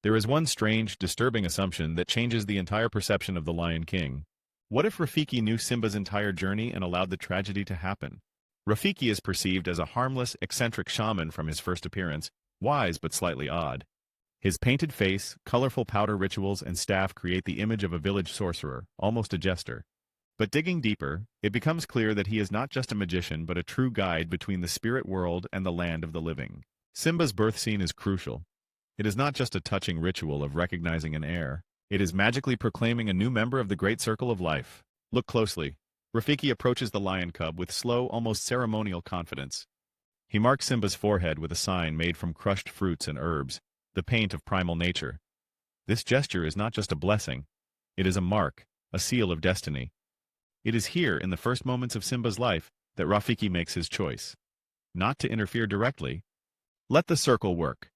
There is one strange, disturbing assumption that changes the entire perception of the Lion King. What if Rafiki knew Simba's entire journey and allowed the tragedy to happen? Rafiki is perceived as a harmless, eccentric shaman from his first appearance, wise but slightly odd. His painted face, colorful powder rituals, and staff create the image of a village sorcerer, almost a jester. But digging deeper, it becomes clear that he is not just a magician but a true guide between the spirit world and the land of the living. Simba's birth scene is crucial. It is not just a touching ritual of recognizing an heir. It is magically proclaiming a new member of the great circle of life. Look closely. Rafiki approaches the lion cub with slow, almost ceremonial confidence. He marks Simba's forehead with a sign made from crushed fruits and herbs, the paint of primal nature. This gesture is not just a blessing. It is a mark, a seal of destiny. It is here, in the first moments of Simba's life, that Rafiki makes his choice. Not to interfere directly. Let the circle work.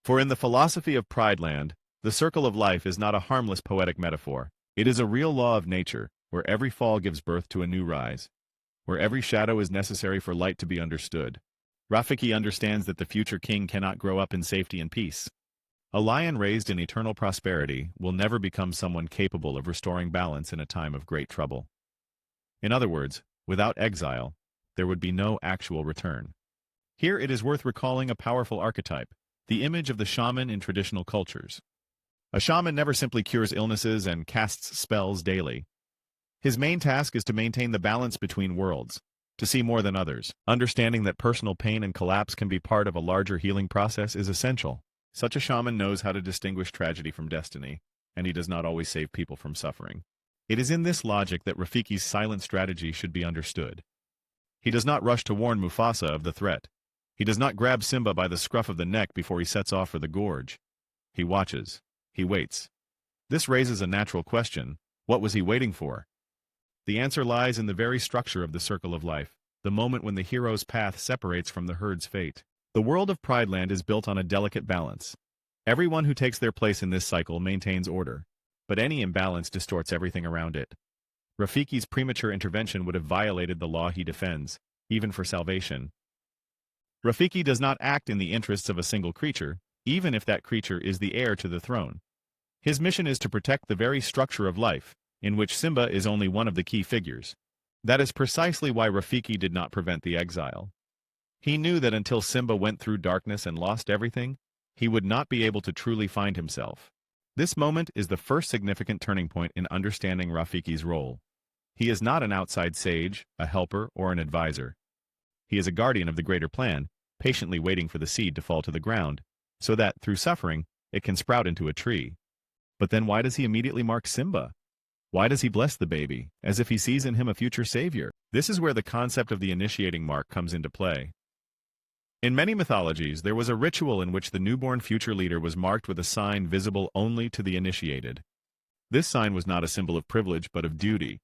For in the philosophy of Prideland, the circle of life is not a harmless poetic metaphor. It is a real law of nature, where every fall gives birth to a new rise, where every shadow is necessary for light to be understood. Rafiki understands that the future king cannot grow up in safety and peace. A lion raised in eternal prosperity will never become someone capable of restoring balance in a time of great trouble. In other words, without exile, there would be no actual return. Here it is worth recalling a powerful archetype, the image of the shaman in traditional cultures. A shaman never simply cures illnesses and casts spells daily. His main task is to maintain the balance between worlds, to see more than others. Understanding that personal pain and collapse can be part of a larger healing process is essential. Such a shaman knows how to distinguish tragedy from destiny, and he does not always save people from suffering. It is in this logic that Rafiki's silent strategy should be understood. He does not rush to warn Mufasa of the threat. He does not grab Simba by the scruff of the neck before he sets off for the gorge. He watches. He waits. This raises a natural question. What was he waiting for? The answer lies in the very structure of the circle of life, the moment when the hero's path separates from the herd's fate. The world of Prideland is built on a delicate balance. Everyone who takes their place in this cycle maintains order, but any imbalance distorts everything around it. Rafiki's premature intervention would have violated the law he defends, even for salvation. Rafiki does not act in the interests of a single creature, even if that creature is the heir to the throne. His mission is to protect the very structure of life, in which Simba is only one of the key figures. That is precisely why Rafiki did not prevent the exile. He knew that until Simba went through darkness and lost everything, he would not be able to truly find himself. This moment is the first significant turning point in understanding Rafiki's role. He is not an outside sage, a helper, or an advisor. He is a guardian of the greater plan, patiently waiting for the seed to fall to the ground, so that, through suffering, it can sprout into a tree. But then why does he immediately mark Simba? Why does he bless the baby, as if he sees in him a future savior? This is where the concept of the initiating mark comes into play. In many mythologies, there was a ritual in which the newborn future leader was marked with a sign visible only to the initiated. This sign was not a symbol of privilege but of duty.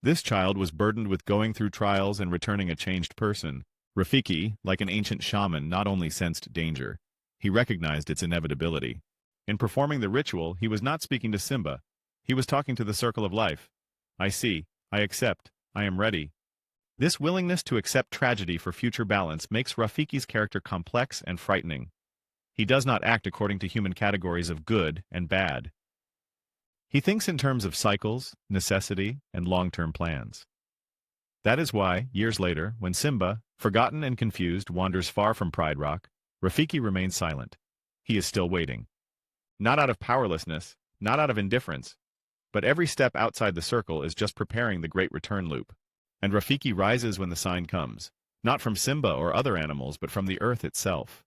This child was burdened with going through trials and returning a changed person. Rafiki, like an ancient shaman, not only sensed danger, he recognized its inevitability. In performing the ritual, he was not speaking to Simba. He was talking to the circle of life. I see, I accept, I am ready. This willingness to accept tragedy for future balance makes Rafiki's character complex and frightening. He does not act according to human categories of good and bad. He thinks in terms of cycles, necessity, and long-term plans. That is why, years later, when Simba, forgotten and confused, wanders far from Pride Rock, Rafiki remains silent. He is still waiting. Not out of powerlessness, not out of indifference, but every step outside the circle is just preparing the great return loop. And Rafiki rises when the sign comes, not from Simba or other animals but from the earth itself.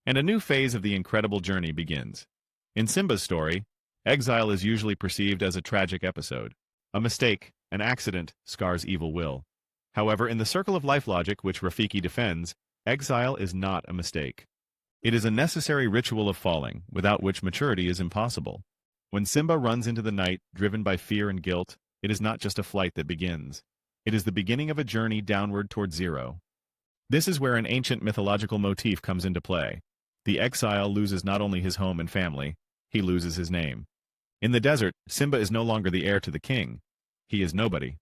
And a new phase of the incredible journey begins. In Simba's story, exile is usually perceived as a tragic episode. A mistake, an accident, scars evil will. However, in the circle of life logic which Rafiki defends, exile is not a mistake. It is a necessary ritual of falling, without which maturity is impossible. When Simba runs into the night, driven by fear and guilt, it is not just a flight that begins. It is the beginning of a journey downward toward zero. This is where an ancient mythological motif comes into play. The exile loses not only his home and family, he loses his name. In the desert, Simba is no longer the heir to the king. He is nobody.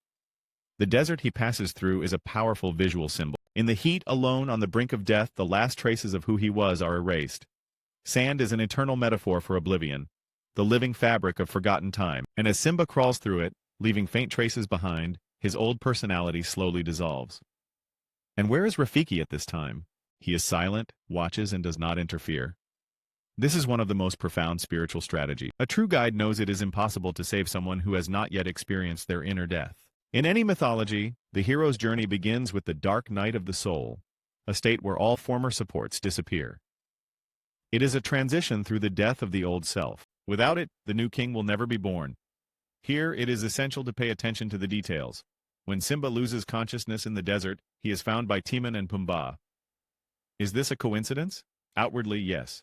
The desert he passes through is a powerful visual symbol. In the heat, alone on the brink of death, the last traces of who he was are erased. Sand is an eternal metaphor for oblivion, the living fabric of forgotten time, and as Simba crawls through it, leaving faint traces behind, his old personality slowly dissolves. And where is Rafiki at this time? He is silent, watches, and does not interfere. This is one of the most profound spiritual strategies. A true guide knows it is impossible to save someone who has not yet experienced their inner death. In any mythology, the hero's journey begins with the dark night of the soul, a state where all former supports disappear. It is a transition through the death of the old self. Without it, the new king will never be born. Here, it is essential to pay attention to the details. When Simba loses consciousness in the desert, he is found by Timon and Pumbaa. Is this a coincidence? Outwardly, yes.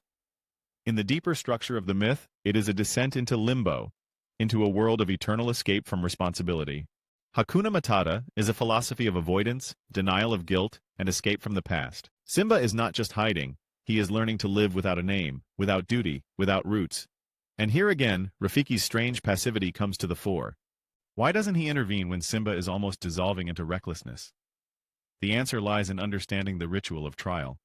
In the deeper structure of the myth, it is a descent into limbo, into a world of eternal escape from responsibility. Hakuna Matata is a philosophy of avoidance, denial of guilt, and escape from the past. Simba is not just hiding, he is learning to live without a name, without duty, without roots. And here again, Rafiki's strange passivity comes to the fore. Why doesn't he intervene when Simba is almost dissolving into recklessness? The answer lies in understanding the ritual of trial.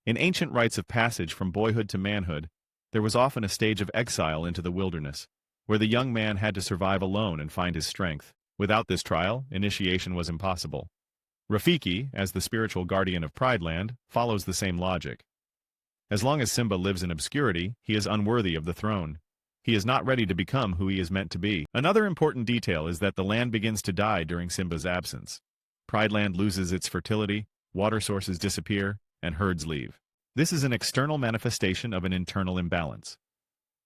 In ancient rites of passage from boyhood to manhood, there was often a stage of exile into the wilderness, where the young man had to survive alone and find his strength. Without this trial, initiation was impossible. Rafiki, as the spiritual guardian of Pride Land, follows the same logic. As long as Simba lives in obscurity, he is unworthy of the throne. He is not ready to become who he is meant to be. Another important detail is that the land begins to die during Simba's absence. Pride Land loses its fertility, water sources disappear, and herds leave. This is an external manifestation of an internal imbalance.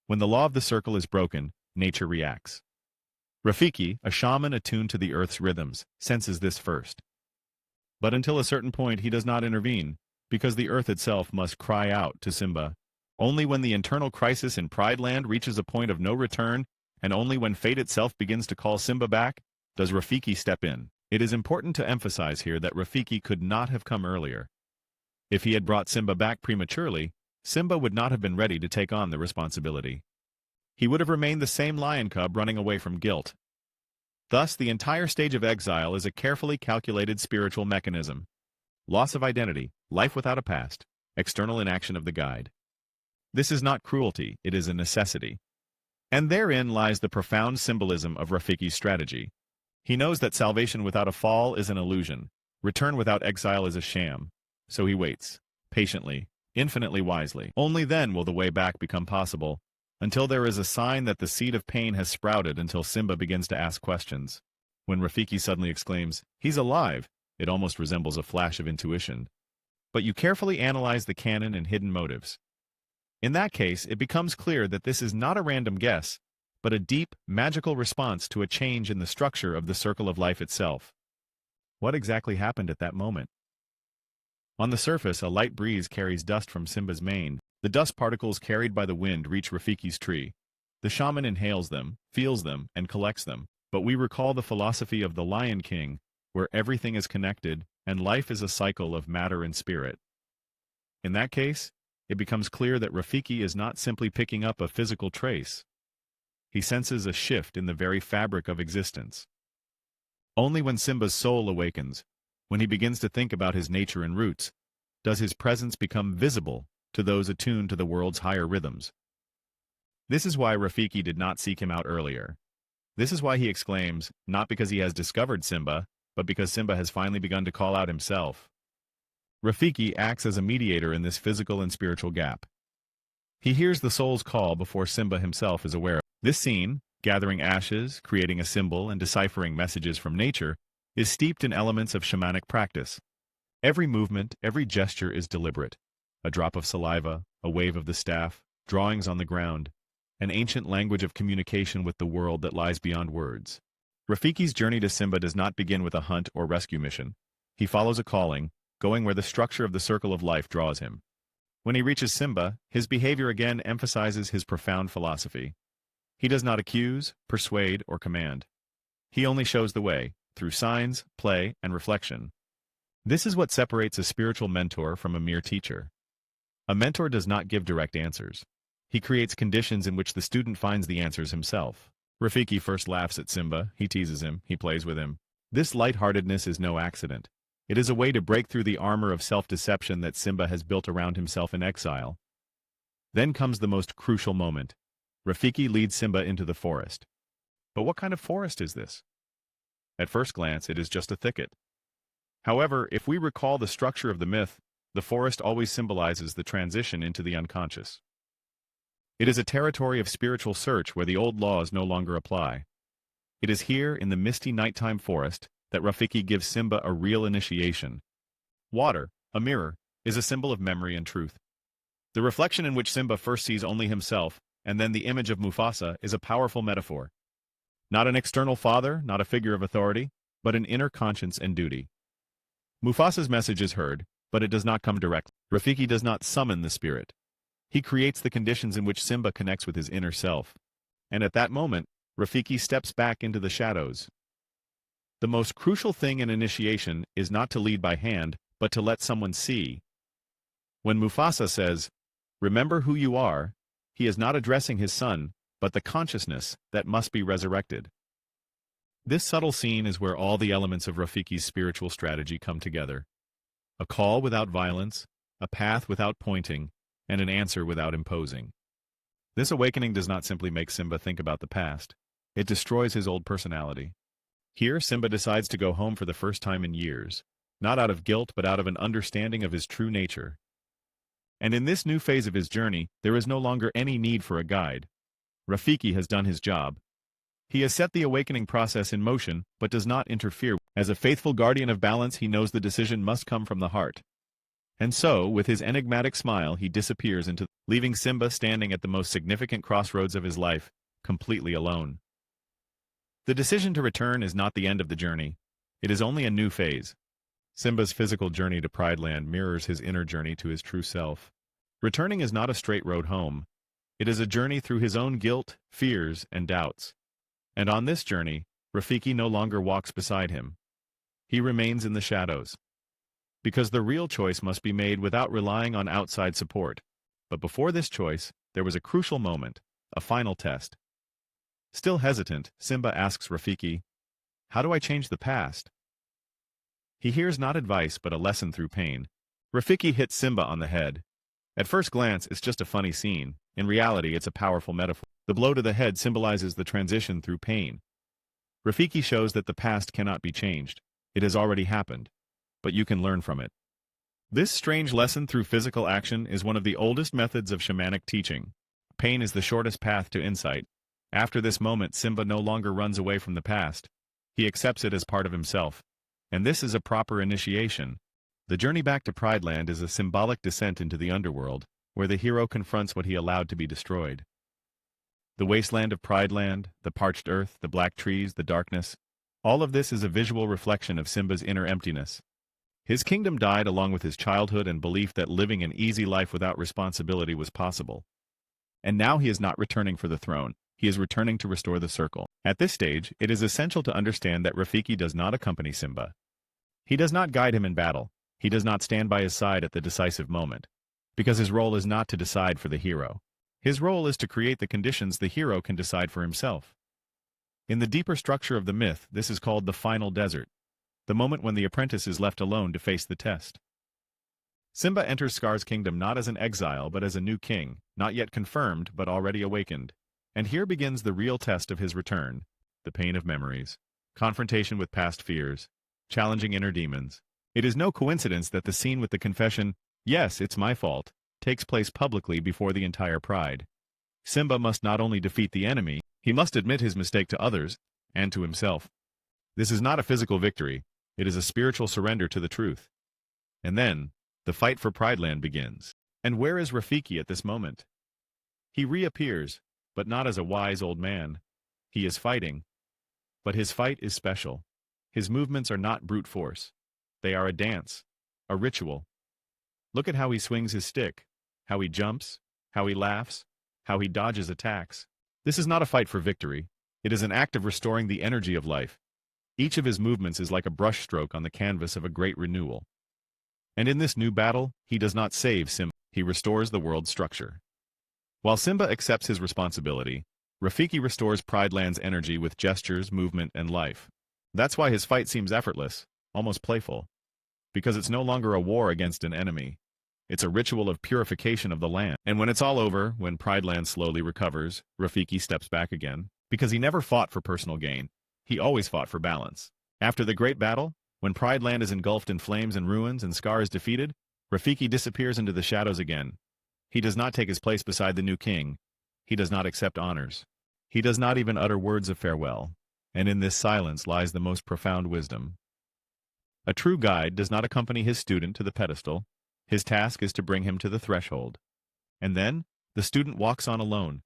When the law of the circle is broken, nature reacts. Rafiki, a shaman attuned to the earth's rhythms, senses this first. But until a certain point he does not intervene, because the earth itself must cry out to Simba. Only when the internal crisis in Pride Land reaches a point of no return, and only when fate itself begins to call Simba back, does Rafiki step in. It is important to emphasize here that Rafiki could not have come earlier. If he had brought Simba back prematurely, Simba would not have been ready to take on the responsibility. He would have remained the same lion cub running away from guilt. Thus, the entire stage of exile is a carefully calculated spiritual mechanism. Loss of identity, life without a past, external inaction of the guide. This is not cruelty, it is a necessity. And therein lies the profound symbolism of Rafiki's strategy. He knows that salvation without a fall is an illusion, return without exile is a sham. So he waits, patiently, infinitely wisely. Only then will the way back become possible, until there is a sign that the seed of pain has sprouted until Simba begins to ask questions. When Rafiki suddenly exclaims, "He's alive," it almost resembles a flash of intuition. But you carefully analyze the canon and hidden motives. In that case, it becomes clear that this is not a random guess, but a deep, magical response to a change in the structure of the circle of life itself. What exactly happened at that moment? On the surface, a light breeze carries dust from Simba's mane. The dust particles carried by the wind reach Rafiki's tree. The shaman inhales them, feels them, and collects them. But we recall the philosophy of the Lion King, where everything is connected, and life is a cycle of matter and spirit. In that case, it becomes clear that Rafiki is not simply picking up a physical trace. He senses a shift in the very fabric of existence. Only when Simba's soul awakens, when he begins to think about his nature and roots, does his presence become visible to those attuned to the world's higher rhythms. This is why Rafiki did not seek him out earlier. This is why he exclaims, not because he has discovered Simba, but because Simba has finally begun to call out himself. Rafiki acts as a mediator in this physical and spiritual gap. He hears the soul's call before Simba himself is aware. This scene, gathering ashes, creating a symbol, and deciphering messages from nature, is steeped in elements of shamanic practice. Every movement, every gesture is deliberate. A drop of saliva, a wave of the staff, drawings on the ground, an ancient language of communication with the world that lies beyond words. Rafiki's journey to Simba does not begin with a hunt or rescue mission. He follows a calling, going where the structure of the circle of life draws him. When he reaches Simba, his behavior again emphasizes his profound philosophy. He does not accuse, persuade, or command. He only shows the way, through signs, play, and reflection. This is what separates a spiritual mentor from a mere teacher. A mentor does not give direct answers. He creates conditions in which the student finds the answers himself. Rafiki first laughs at Simba, he teases him, he plays with him. This lightheartedness is no accident. It is a way to break through the armor of self-deception that Simba has built around himself in exile. Then comes the most crucial moment. Rafiki leads Simba into the forest. But what kind of forest is this? At first glance, it is just a thicket. However, if we recall the structure of the myth, the forest always symbolizes the transition into the unconscious. It is a territory of spiritual search where the old laws no longer apply. It is here, in the misty nighttime forest, that Rafiki gives Simba a real initiation. Water, a mirror, is a symbol of memory and truth. The reflection in which Simba first sees only himself, and then the image of Mufasa, is a powerful metaphor. Not an external father, not a figure of authority, but an inner conscience and duty. Mufasa's message is heard, but it does not come directly. Rafiki does not summon the spirit. He creates the conditions in which Simba connects with his inner self. And at that moment, Rafiki steps back into the shadows. The most crucial thing in initiation is not to lead by hand, but to let someone see. When Mufasa says, "Remember who you are," he is not addressing his son, but the consciousness that must be resurrected. This subtle scene is where all the elements of Rafiki's spiritual strategy come together. A call without violence, a path without pointing, and an answer without imposing. This awakening does not simply make Simba think about the past. It destroys his old personality. Here, Simba decides to go home for the first time in years, not out of guilt but out of an understanding of his true nature. And in this new phase of his journey, there is no longer any need for a guide. Rafiki has done his job. He has set the awakening process in motion, but does not interfere. As a faithful guardian of balance, he knows the decision must come from the heart. And so, with his enigmatic smile, he disappears leaving Simba standing at the most significant crossroads of his life, completely alone. The decision to return is not the end of the journey. It is only a new phase. Simba's physical journey to Pride Land mirrors his inner journey to his true self. Returning is not a straight road home. It is a journey through his own guilt, fears, and doubts. And on this journey, Rafiki no longer walks beside him. He remains in the shadows. Because the real choice must be made without relying on outside support. But before this choice, there was a crucial moment, a final test. Still hesitant, Simba asks Rafiki, "How do I change the past?" He hears not advice but a lesson through pain. Rafiki hits Simba on the head. At first glance, it's just a funny scene. In reality, it's a powerful metaphor. The blow to the head symbolizes the transition through pain. Rafiki shows that the past cannot be changed. It has already happened. But you can learn from it. This strange lesson through physical action is one of the oldest methods of shamanic teaching. Pain is the shortest path to insight. After this moment, Simba no longer runs away from the past. He accepts it as part of himself. And this is a proper initiation. The journey back to Pride Land is a symbolic descent into the underworld, where the hero confronts what he allowed to be destroyed. The wasteland of Pride Land, the parched earth, the black trees, the darkness, all of this is a visual reflection of Simba's inner emptiness. His kingdom died along with his childhood and belief that living an easy life without responsibility was possible. And now he is not returning for the throne. He is returning to restore the circle. At this stage, it is essential to understand that Rafiki does not accompany Simba. He does not guide him in battle. He does not stand by his side at the decisive moment. Because his role is not to decide for the hero. His role is to create the conditions the hero can decide for himself. In the deeper structure of the myth, this is called the final desert, the moment when the apprentice is left alone to face the test. Simba enters Scar's kingdom not as an exile but as a new king, not yet confirmed but already awakened. And here begins the real test of his return, the pain of memories, confrontation with past fears, challenging inner demons. It is no coincidence that the scene with the confession, "Yes, it's my fault," takes place publicly before the entire pride. Simba must not only defeat the enemy, he must admit his mistake to others, and to himself. This is not a physical victory, it is a spiritual surrender to the truth. And then, the fight for Pride Land begins. And where is Rafiki at this moment? He reappears, but not as a wise old man. He is fighting. But his fight is special. His movements are not brute force. They are a dance, a ritual. Look at how he swings his stick, how he jumps, how he laughs, how he dodges attacks. This is not a fight for victory. It is an act of restoring the energy of life. Each of his movements is like a brushstroke on the canvas of a great renewal. And in this new battle, he does not save Simba, he restores the world's structure. While Simba accepts his responsibility, Rafiki restores Pride Land's energy with gestures, movement, and life. That's why his fight seems effortless, almost playful. Because it's no longer a war against an enemy. It's a ritual of purification of the land. And when it's all over, when Pride Land slowly recovers, Rafiki steps back again. Because he never fought for personal gain. He always fought for balance. After the great battle, when Pride Land is engulfed in flames and ruins and Scar is defeated, Rafiki disappears into the shadows again. He does not take his place beside the new king. He does not accept honors. He does not even utter words of farewell. And in this silence lies the most profound wisdom. A true guide does not accompany his student to the pedestal. His task is to bring him to the threshold. And then, the student walks on alone.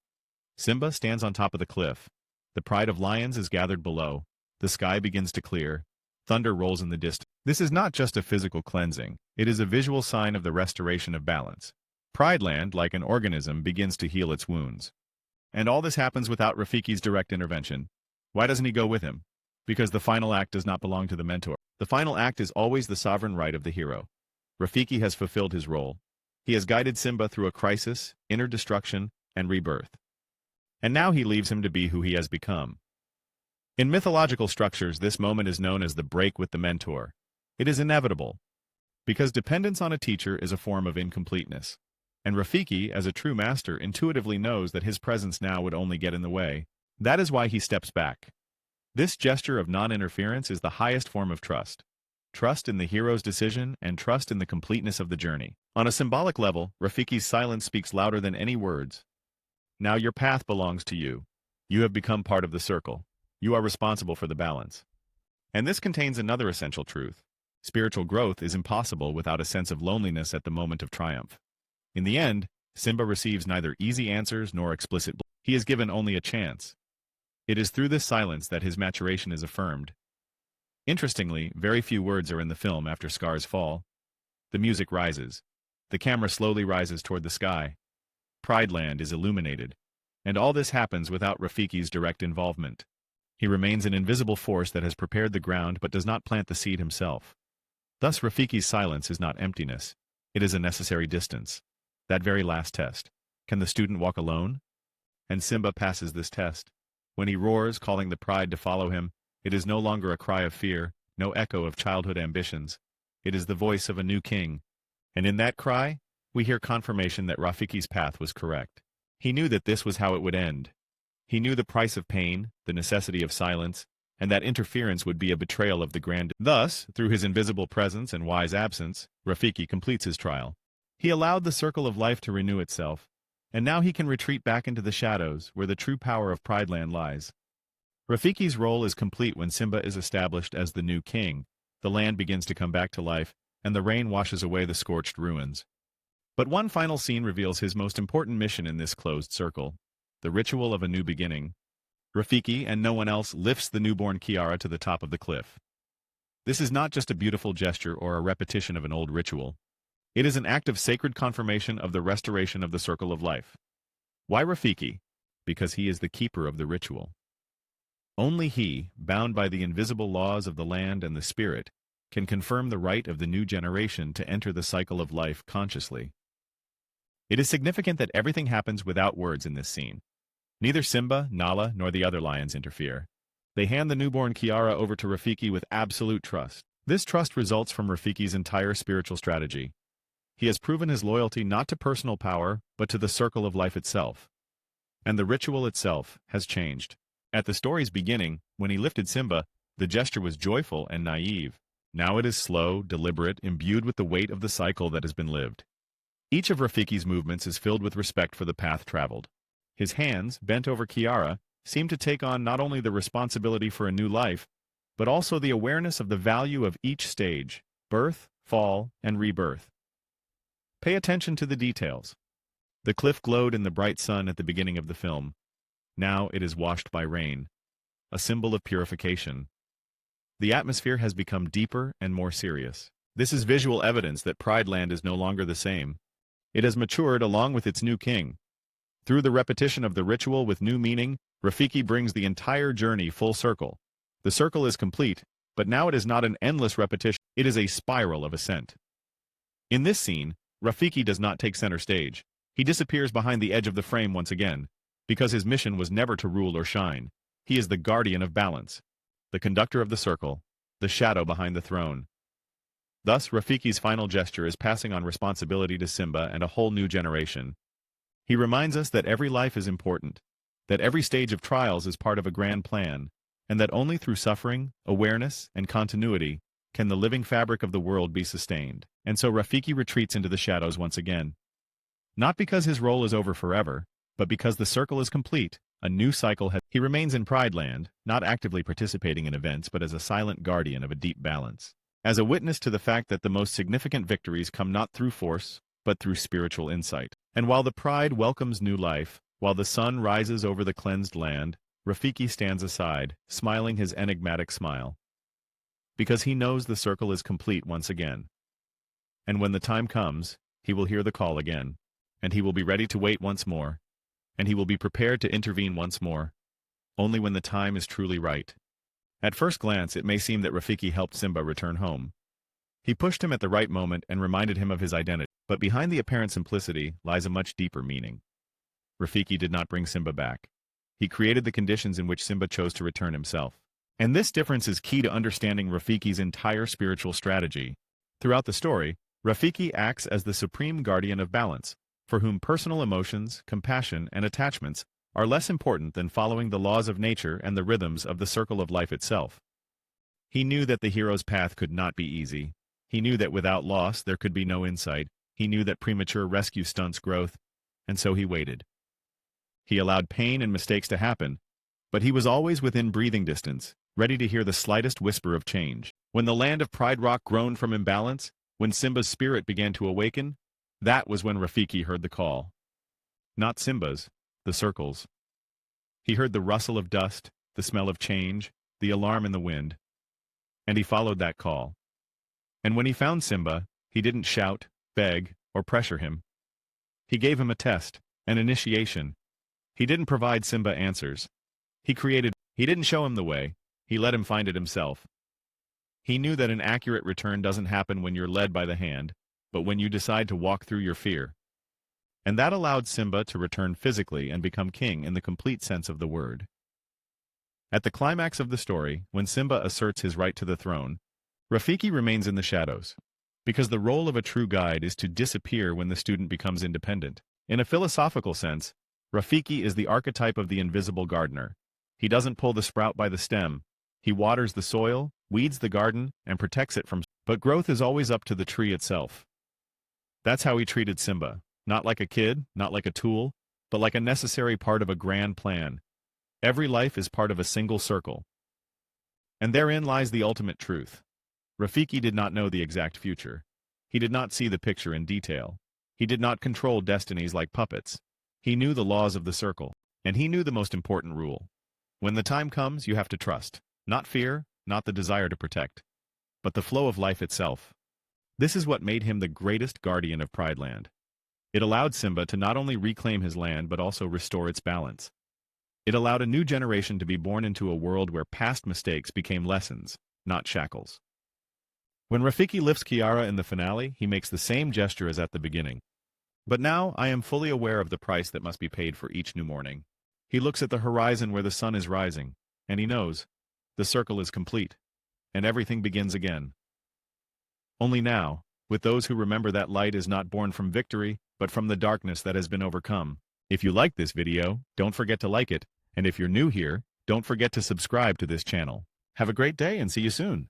Simba stands on top of the cliff. The pride of lions is gathered below. The sky begins to clear. Thunder rolls in the distance. This is not just a physical cleansing. It is a visual sign of the restoration of balance. Pride Land, like an organism, begins to heal its wounds. And all this happens without Rafiki's direct intervention. Why doesn't he go with him? Because the final act does not belong to the mentor. The final act is always the sovereign right of the hero. Rafiki has fulfilled his role. He has guided Simba through a crisis, inner destruction, and rebirth. And now he leaves him to be who he has become. In mythological structures, this moment is known as the break with the mentor. It is inevitable, because dependence on a teacher is a form of incompleteness. And Rafiki, as a true master, intuitively knows that his presence now would only get in the way. That is why he steps back. This gesture of non-interference is the highest form of trust. Trust in the hero's decision and trust in the completeness of the journey. On a symbolic level, Rafiki's silence speaks louder than any words. Now your path belongs to you. You have become part of the circle. You are responsible for the balance. And this contains another essential truth. Spiritual growth is impossible without a sense of loneliness at the moment of triumph. In the end, Simba receives neither easy answers nor explicit. He is given only a chance. It is through this silence that his maturation is affirmed. Interestingly, very few words are in the film after Scar's fall. The music rises. The camera slowly rises toward the sky. Pride Land is illuminated. And all this happens without Rafiki's direct involvement. He remains an invisible force that has prepared the ground but does not plant the seed himself. Thus Rafiki's silence is not emptiness. It is a necessary distance. That very last test. Can the student walk alone? And Simba passes this test. When he roars, calling the pride to follow him, it is no longer a cry of fear, no echo of childhood ambitions. It is the voice of a new king. And in that cry, we hear confirmation that Rafiki's path was correct. He knew that this was how it would end. He knew the price of pain, the necessity of silence, and that interference would be a betrayal of the grand. Thus, through his invisible presence and wise absence, Rafiki completes his trial. He allowed the circle of life to renew itself, and now he can retreat back into the shadows where the true power of Pride Land lies. Rafiki's role is complete when Simba is established as the new king. The land begins to come back to life, and the rain washes away the scorched ruins. But one final scene reveals his most important mission in this closed circle, the ritual of a new beginning. Rafiki and no one else lifts the newborn Kiara to the top of the cliff. This is not just a beautiful gesture or a repetition of an old ritual. It is an act of sacred confirmation of the restoration of the circle of life. Why Rafiki? Because he is the keeper of the ritual. Only he, bound by the invisible laws of the land and the spirit, can confirm the right of the new generation to enter the cycle of life consciously. It is significant that everything happens without words in this scene. Neither Simba, Nala, nor the other lions interfere. They hand the newborn Kiara over to Rafiki with absolute trust. This trust results from Rafiki's entire spiritual strategy. He has proven his loyalty not to personal power, but to the circle of life itself. And the ritual itself has changed. At the story's beginning, when he lifted Simba, the gesture was joyful and naive. Now it is slow, deliberate, imbued with the weight of the cycle that has been lived. Each of Rafiki's movements is filled with respect for the path traveled. His hands, bent over Kiara, seem to take on not only the responsibility for a new life, but also the awareness of the value of each stage, birth, fall, and rebirth. Pay attention to the details. The cliff glowed in the bright sun at the beginning of the film. Now it is washed by rain, a symbol of purification. The atmosphere has become deeper and more serious. This is visual evidence that Pride Land is no longer the same. It has matured along with its new king. Through the repetition of the ritual with new meaning, Rafiki brings the entire journey full circle. The circle is complete, but now it is not an endless repetition, it is a spiral of ascent. In this scene, Rafiki does not take center stage. He disappears behind the edge of the frame once again, because his mission was never to rule or shine. He is the guardian of balance, the conductor of the circle, the shadow behind the throne. Thus, Rafiki's final gesture is passing on responsibility to Simba and a whole new generation. He reminds us that every life is important, that every stage of trials is part of a grand plan, and that only through suffering, awareness, and continuity can the living fabric of the world be sustained. And so Rafiki retreats into the shadows once again. Not because his role is over forever, but because the circle is complete. A new cycle has. He remains in Pride Land, not actively participating in events but as a silent guardian of a deep balance. As a witness to the fact that the most significant victories come not through force, but through spiritual insight. And while the pride welcomes new life, while the sun rises over the cleansed land, Rafiki stands aside, smiling his enigmatic smile. Because he knows the circle is complete once again. And when the time comes, he will hear the call again. And he will be ready to wait once more. And he will be prepared to intervene once more, only when the time is truly right. At first glance, it may seem that Rafiki helped Simba return home. He pushed him at the right moment and reminded him of his identity, but behind the apparent simplicity lies a much deeper meaning. Rafiki did not bring Simba back. He created the conditions in which Simba chose to return himself. And this difference is key to understanding Rafiki's entire spiritual strategy. Throughout the story, Rafiki acts as the supreme guardian of balance, for whom personal emotions, compassion, and attachments are less important than following the laws of nature and the rhythms of the circle of life itself. He knew that the hero's path could not be easy. He knew that without loss there could be no insight. He knew that premature rescue stunts growth, and so he waited. He allowed pain and mistakes to happen, but he was always within breathing distance, ready to hear the slightest whisper of change. When the land of Pride Rock groaned from imbalance, when Simba's spirit began to awaken, that was when Rafiki heard the call. Not Simba's, the circle's. He heard the rustle of dust, the smell of change, the alarm in the wind. And he followed that call. And when he found Simba, he didn't shout, beg, or pressure him. He gave him a test, an initiation. He didn't provide Simba answers. He didn't show him the way. He let him find it himself. He knew that an accurate return doesn't happen when you're led by the hand, but when you decide to walk through your fear. And that allowed Simba to return physically and become king in the complete sense of the word. At the climax of the story, when Simba asserts his right to the throne, Rafiki remains in the shadows, because the role of a true guide is to disappear when the student becomes independent. In a philosophical sense, Rafiki is the archetype of the invisible gardener. He doesn't pull the sprout by the stem. He waters the soil, weeds the garden, and protects it from. But growth is always up to the tree itself. That's how he treated Simba, not like a kid, not like a tool, but like a necessary part of a grand plan. Every life is part of a single circle. And therein lies the ultimate truth. Rafiki did not know the exact future. He did not see the picture in detail. He did not control destinies like puppets. He knew the laws of the circle, and he knew the most important rule. When the time comes, you have to trust. Not fear, not the desire to protect, but the flow of life itself. This is what made him the greatest guardian of Pride Land. It allowed Simba to not only reclaim his land but also restore its balance. It allowed a new generation to be born into a world where past mistakes became lessons, not shackles. When Rafiki lifts Kiara in the finale, he makes the same gesture as at the beginning. But now I am fully aware of the price that must be paid for each new morning. He looks at the horizon where the sun is rising, and he knows the circle is complete, and everything begins again. Only now, with those who remember that light is not born from victory, but from the darkness that has been overcome. If you like this video, don't forget to like it, and if you're new here, don't forget to subscribe to this channel. Have a great day and see you soon.